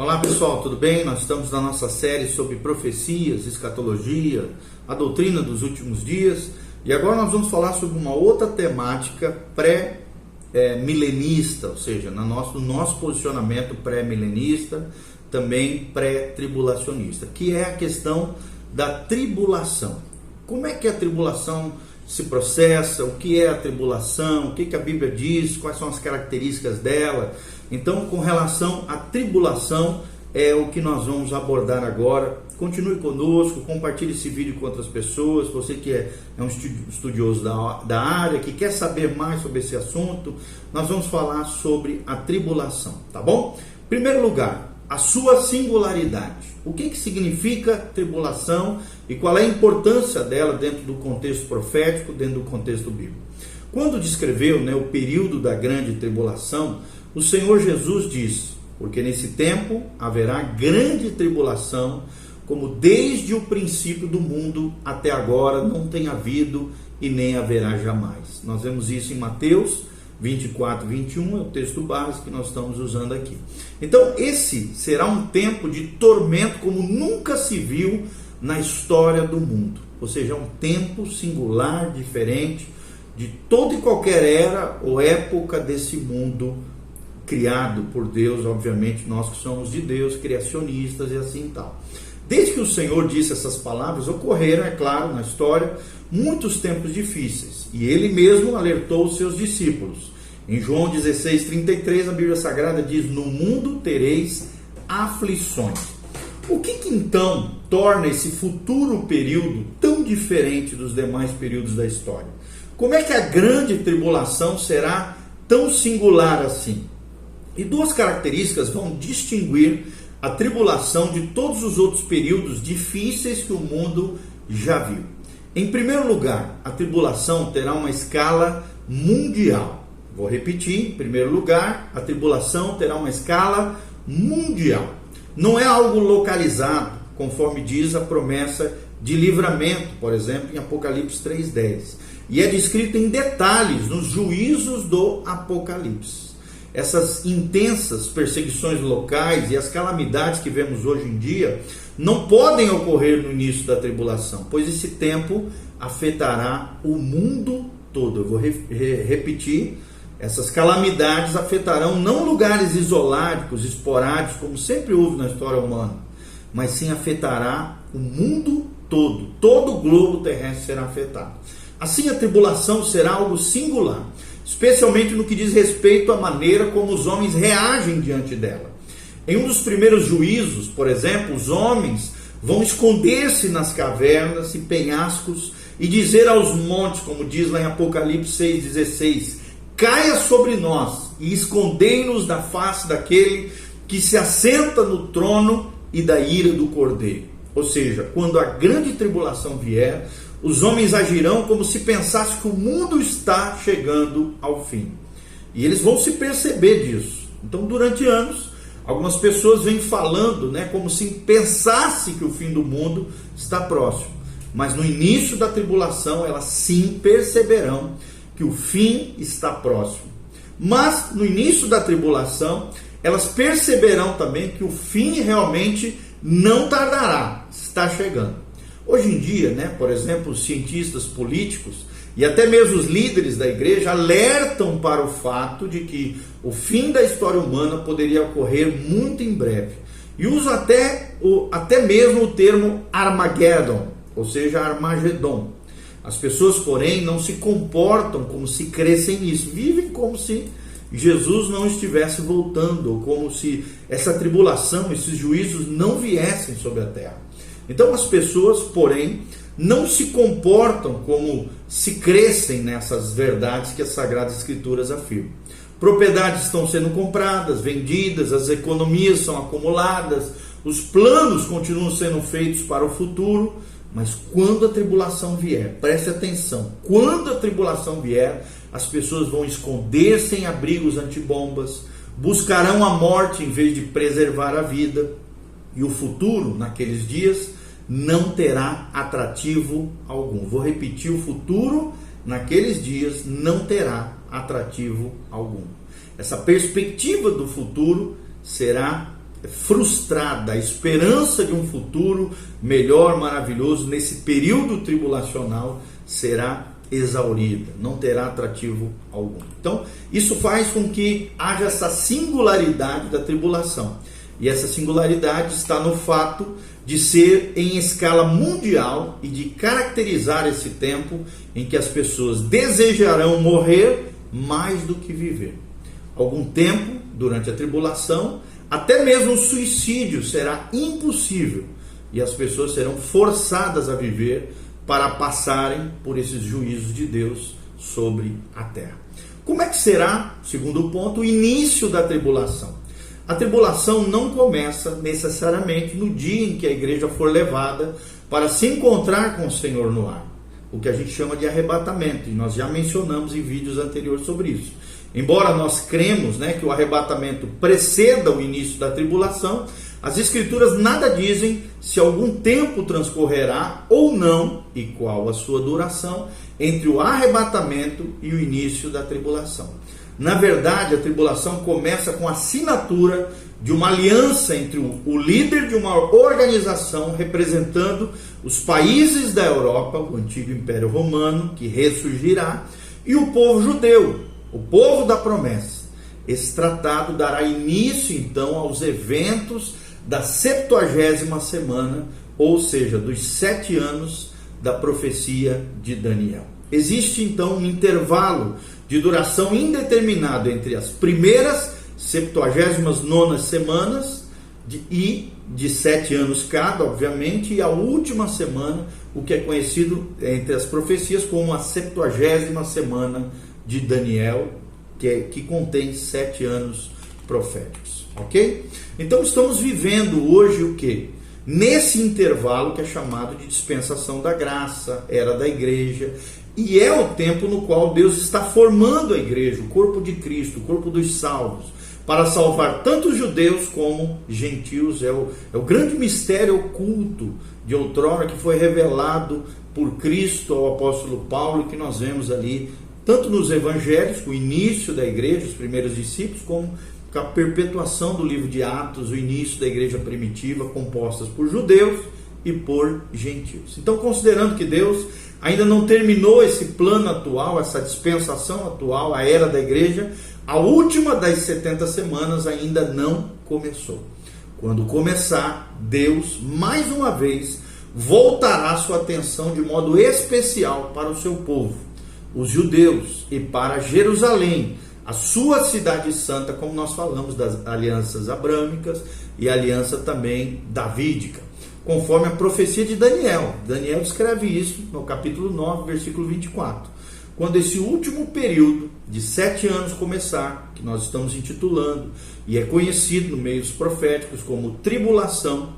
Olá pessoal, tudo bem? Nós estamos na nossa série sobre profecias, escatologia, a doutrina dos últimos dias, e agora nós vamos falar sobre uma outra temática pré-milenista, ou seja, no nosso posicionamento pré-milenista, também pré-tribulacionista, que é a questão da tribulação. Como é que a tribulação se processa? O que é a tribulação? O que a Bíblia diz? Quais são as características dela? Então, com relação à tribulação, é o que nós vamos abordar agora. Continue conosco, compartilhe esse vídeo com outras pessoas. Você que é um estudioso da área, que quer saber mais sobre esse assunto, nós vamos falar sobre a tribulação, tá bom? Em primeiro lugar, a sua singularidade. O que significa tribulação e qual é a importância dela dentro do contexto profético, dentro do contexto bíblico? Quando descreveu o período da grande tribulação, o Senhor Jesus disse: porque nesse tempo haverá grande tribulação, como desde o princípio do mundo até agora não tem havido e nem haverá jamais. Nós vemos isso em Mateus 24, 21, é o texto básico que nós estamos usando aqui. Então esse será um tempo de tormento como nunca se viu na história do mundo. Ou seja, é um tempo singular, diferente de toda e qualquer era ou época desse mundo criado por Deus, obviamente nós que somos de Deus, criacionistas e assim tal. Desde que o Senhor disse essas palavras, ocorreram, é claro, na história, muitos tempos difíceis. E Ele mesmo alertou os seus discípulos. Em João 16:33, a Bíblia Sagrada diz: no mundo tereis aflições. O que então torna esse futuro período tão diferente dos demais períodos da história? Como é que a grande tribulação será tão singular assim? E duas características vão distinguir a tribulação de todos os outros períodos difíceis que o mundo já viu. Em primeiro lugar, a tribulação terá uma escala mundial. Vou repetir, em primeiro lugar, a tribulação terá uma escala mundial. Não é algo localizado, conforme diz a promessa de livramento, por exemplo, em Apocalipse 3:10. E é descrito em detalhes nos juízos do Apocalipse. Essas intensas perseguições locais e as calamidades que vemos hoje em dia não podem ocorrer no início da tribulação, pois esse tempo afetará o mundo todo. Eu vou repetir, essas calamidades afetarão não lugares isolados, esporádicos, como sempre houve na história humana, mas sim afetará o mundo todo. Todo o globo terrestre será afetado. Assim, a tribulação será algo singular, especialmente no que diz respeito à maneira como os homens reagem diante dela. Em um dos primeiros juízos, por exemplo, os homens vão esconder-se nas cavernas e penhascos e dizer aos montes, como diz lá em Apocalipse 6,16: caia sobre nós e escondei-nos da face daquele que se assenta no trono e da ira do Cordeiro. Ou seja, quando a grande tribulação vier, os homens agirão como se pensassem que o mundo está chegando ao fim. E eles vão se perceber disso. Então, durante anos, algumas pessoas vêm falando, como se pensasse que o fim do mundo está próximo. Mas no início da tribulação, elas sim perceberão que o fim está próximo. Mas no início da tribulação, elas perceberão também que o fim realmente não tardará, está chegando. Hoje em dia, por exemplo, os cientistas políticos e até mesmo os líderes da igreja alertam para o fato de que o fim da história humana poderia ocorrer muito em breve. E usam até mesmo o termo Armageddon, ou seja, Armagedon. As pessoas, porém, não se comportam como se crescem nisso, vivem como se Jesus não estivesse voltando, ou como se essa tribulação, esses juízos não viessem sobre a terra. Então as pessoas, porém, não se comportam como se crescem nessas verdades que as Sagradas Escrituras afirmam. Propriedades estão sendo compradas, vendidas, as economias são acumuladas, os planos continuam sendo feitos para o futuro, mas quando a tribulação vier, preste atenção, quando a tribulação vier, as pessoas vão esconder-se em abrigos antibombas, buscarão a morte em vez de preservar a vida, e o futuro, naqueles dias, não terá atrativo algum. Vou repetir, o futuro naqueles dias não terá atrativo algum. Essa perspectiva do futuro será frustrada, a esperança de um futuro melhor, maravilhoso, nesse período tribulacional será exaurida, não terá atrativo algum. Então, isso faz com que haja essa singularidade da tribulação. E essa singularidade está no fato de ser em escala mundial e de caracterizar esse tempo em que as pessoas desejarão morrer mais do que viver. Algum tempo, durante a tribulação, até mesmo o suicídio será impossível e as pessoas serão forçadas a viver para passarem por esses juízos de Deus sobre a terra. Como é que será, segundo ponto, o início da tribulação? A tribulação não começa necessariamente no dia em que a igreja for levada para se encontrar com o Senhor no ar, o que a gente chama de arrebatamento, e nós já mencionamos em vídeos anteriores sobre isso. Embora nós cremos, que o arrebatamento preceda o início da tribulação, as Escrituras nada dizem se algum tempo transcorrerá ou não, e qual a sua duração, entre o arrebatamento e o início da tribulação. Na verdade, a tribulação começa com a assinatura de uma aliança entre o líder de uma organização representando os países da Europa, o antigo Império Romano, que ressurgirá, e o povo judeu, o povo da promessa. Esse tratado dará início, então, aos eventos da 70ª semana, ou seja, dos 7 anos da profecia de Daniel. Existe, então, um intervalo de duração indeterminado entre as primeiras 79ª semanas de 7 anos cada, obviamente, e a última semana, o que é conhecido entre as profecias como a 70ª semana de Daniel, que contém 7 anos proféticos, ok? Então estamos vivendo hoje o quê? Nesse intervalo que é chamado de dispensação da graça, era da igreja, e é o tempo no qual Deus está formando a igreja, o corpo de Cristo, o corpo dos salvos, para salvar tanto os judeus como gentios. É o grande mistério oculto de outrora que foi revelado por Cristo ao apóstolo Paulo, que nós vemos ali tanto nos evangelhos, o início da igreja, os primeiros discípulos, como com a perpetuação do livro de Atos, o início da igreja primitiva, compostas por judeus e por gentios. Então, considerando que Deus ainda não terminou esse plano atual, essa dispensação atual, a era da igreja, a última das 70 semanas ainda não começou. Quando começar, Deus, mais uma vez, voltará sua atenção de modo especial para o seu povo, os judeus, e para Jerusalém, a sua cidade santa, como nós falamos das alianças abrâmicas e a aliança também davídica, conforme a profecia de Daniel. Daniel escreve isso no capítulo 9, versículo 24. Quando esse último período de 7 anos começar, que nós estamos intitulando, e é conhecido no meio dos proféticos como tribulação,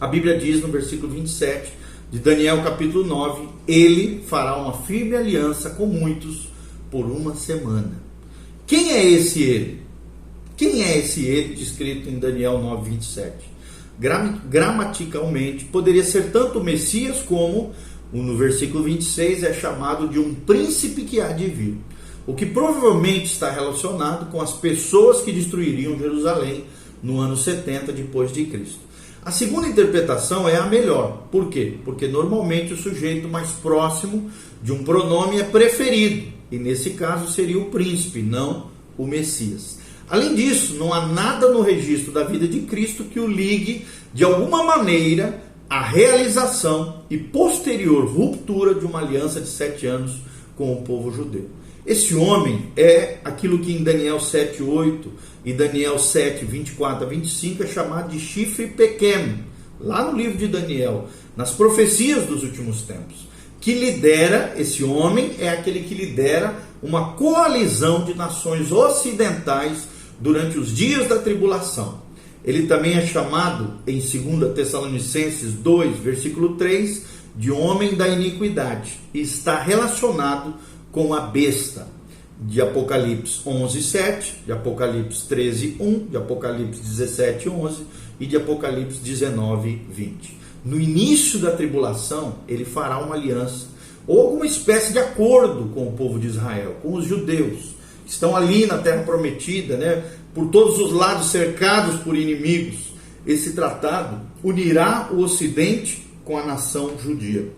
a Bíblia diz no versículo 27 de Daniel capítulo 9, ele fará uma firme aliança com muitos por uma semana. Quem é esse ele? Quem é esse ele descrito em Daniel 9, 27? Gramaticalmente, poderia ser tanto o Messias como, no versículo 26, é chamado de um príncipe que há de vir. O que provavelmente está relacionado com as pessoas que destruiriam Jerusalém no ano 70 depois de Cristo. A segunda interpretação é a melhor. Por quê? Porque normalmente o sujeito mais próximo de um pronome é preferido, e nesse caso seria o príncipe, não o Messias. Além disso, não há nada no registro da vida de Cristo que o ligue de alguma maneira à realização e posterior ruptura de uma aliança de 7 anos com o povo judeu. Esse homem é aquilo que em Daniel 7:8 e Daniel 7:24 a 25 é chamado de chifre pequeno, lá no livro de Daniel, nas profecias dos últimos tempos. Que lidera, esse homem é aquele que lidera uma coalizão de nações ocidentais durante os dias da tribulação. Ele também é chamado, em 2 Tessalonicenses 2, versículo 3, de homem da iniquidade, e está relacionado com a besta, de Apocalipse 11:7, de Apocalipse 13:1, de Apocalipse 17:11 e de Apocalipse 19:20. No início da tribulação, ele fará uma aliança, ou alguma espécie de acordo com o povo de Israel, com os judeus, que estão ali na terra prometida, por todos os lados cercados por inimigos. esse tratado unirá o Ocidente com a nação judia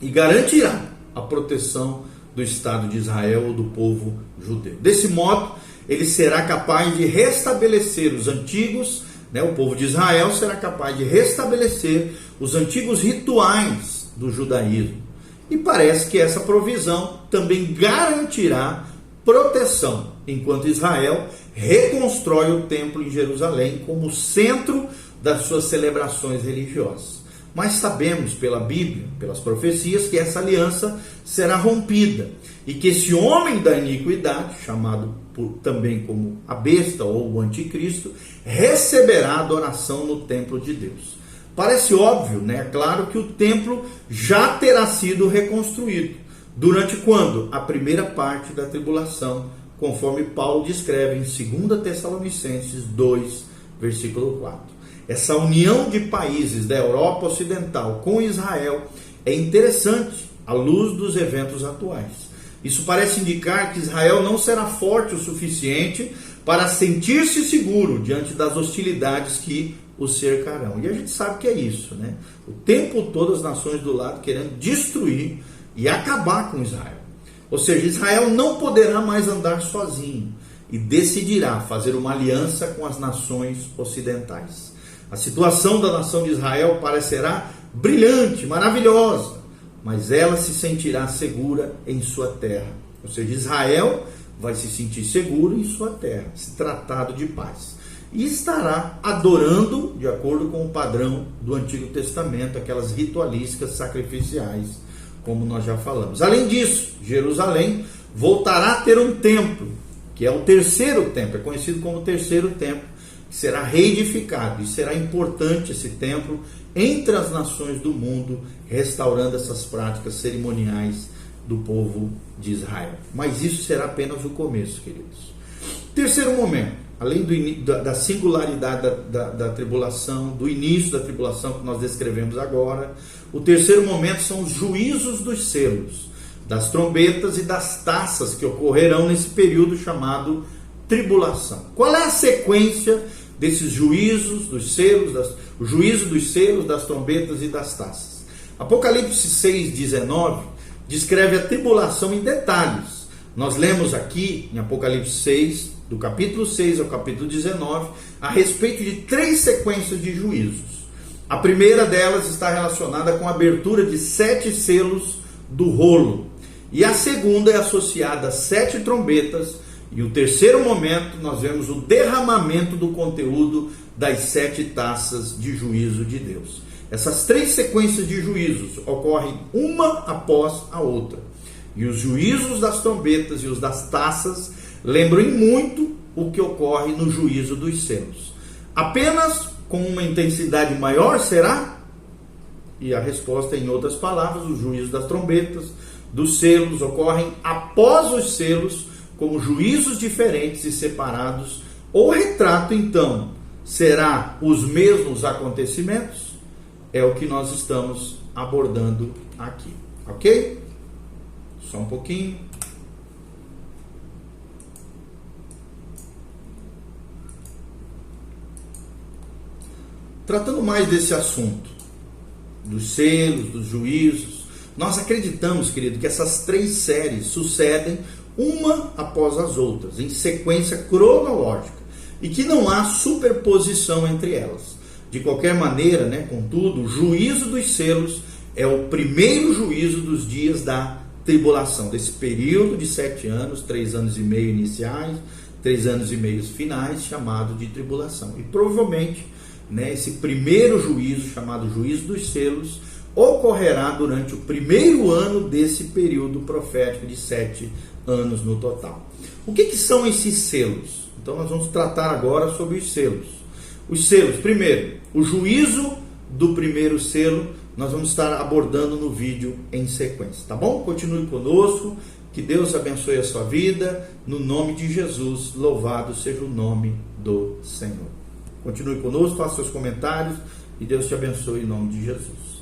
e garantirá a proteção do Estado de Israel ou do povo judeu. Desse modo, ele será capaz de restabelecer os antigos, o povo de Israel será capaz de restabelecer os antigos rituais do judaísmo. E parece que essa provisão também garantirá proteção, enquanto Israel reconstrói o templo em Jerusalém como centro das suas celebrações religiosas. Mas sabemos pela Bíblia, pelas profecias, que essa aliança será rompida e que esse homem da iniquidade, chamado também como a besta ou o anticristo, receberá adoração no templo de Deus. Parece óbvio, claro, que o templo já terá sido reconstruído. Durante quando? A primeira parte da tribulação, conforme Paulo descreve em 2 Tessalonicenses 2, versículo 4. Essa união de países da Europa Ocidental com Israel é interessante à luz dos eventos atuais. Isso parece indicar que Israel não será forte o suficiente para sentir-se seguro diante das hostilidades que o cercarão. E a gente sabe que é isso, O tempo todo as nações do lado querendo destruir e acabar com Israel. Ou seja, Israel não poderá mais andar sozinho e decidirá fazer uma aliança com as nações ocidentais. A situação da nação de Israel parecerá brilhante, maravilhosa, mas ela se sentirá segura em sua terra. Ou seja, Israel vai se sentir seguro em sua terra, se tratado de paz. E estará adorando, de acordo com o padrão do Antigo Testamento, aquelas ritualísticas sacrificiais, como nós já falamos. Além disso, Jerusalém voltará a ter um templo, que é o terceiro templo, é conhecido como o terceiro templo, que será reedificado, e será importante esse templo entre as nações do mundo, restaurando essas práticas cerimoniais do povo de Israel. Mas isso será apenas o começo, queridos. Terceiro momento, além da singularidade da tribulação, do início da tribulação que nós descrevemos agora, o terceiro momento são os juízos dos selos, das trombetas e das taças que ocorrerão nesse período chamado tribulação. Qual é a sequência desses juízos dos selos, o juízo dos selos, das trombetas e das taças? Apocalipse 6:19 descreve a tribulação em detalhes. Nós lemos aqui em Apocalipse 6, do capítulo 6 ao capítulo 19, a respeito de 3 sequências de juízos. A primeira delas está relacionada com a abertura de 7 selos do rolo. E a segunda é associada a 7 trombetas. E o terceiro momento, nós vemos o derramamento do conteúdo das 7 taças de juízo de Deus. Essas 3 sequências de juízos ocorrem uma após a outra. E os juízos das trombetas e os das taças lembram muito o que ocorre no juízo dos selos. Apenas com uma intensidade maior, será? E a resposta é, em outras palavras, os juízos das trombetas, dos selos, ocorrem após os selos, como juízos diferentes e separados. O retrato, então, será os mesmos acontecimentos? É o que nós estamos abordando aqui, ok? Só um pouquinho. Tratando mais desse assunto, dos selos, dos juízos, nós acreditamos, querido, que essas 3 séries sucedem uma após as outras, em sequência cronológica, e que não há superposição entre elas. De qualquer maneira, contudo, o juízo dos selos é o primeiro juízo dos dias da tribulação, desse período de 7 anos, 3 anos e meio iniciais, 3 anos e meio finais, chamado de tribulação. E provavelmente, esse primeiro juízo, chamado juízo dos selos, ocorrerá durante o primeiro ano desse período profético de 7 anos no total. O que são esses selos? Então nós vamos tratar agora sobre os selos. Os selos, primeiro, o juízo do primeiro selo, nós vamos estar abordando no vídeo em sequência, tá bom? Continue conosco, que Deus abençoe a sua vida, no nome de Jesus, louvado seja o nome do Senhor. Continue conosco, faça seus comentários e Deus te abençoe em nome de Jesus.